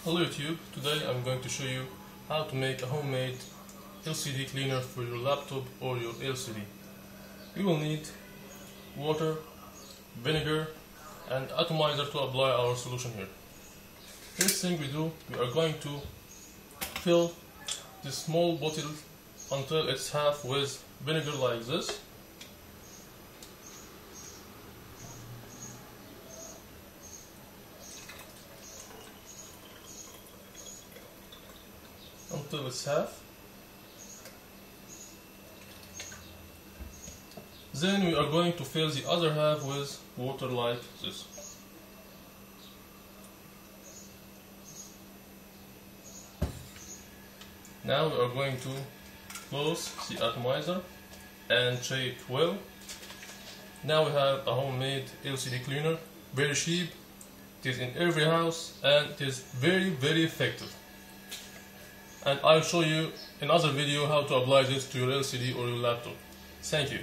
Hello YouTube, today I'm going to show you how to make a homemade LCD cleaner for your laptop or your LCD. We will need water, vinegar and atomizer to apply our solution here. First thing we do, we are going to fill this small bottle until it's half with vinegar like this. Until it's half. Then we are going to fill the other half with water like this. Now we are going to close the atomizer and shake well. Now we have a homemade LCD cleaner, very cheap, it is in every house and it is very effective. And I'll show you another video how to apply this to your LCD or your laptop. Thank you.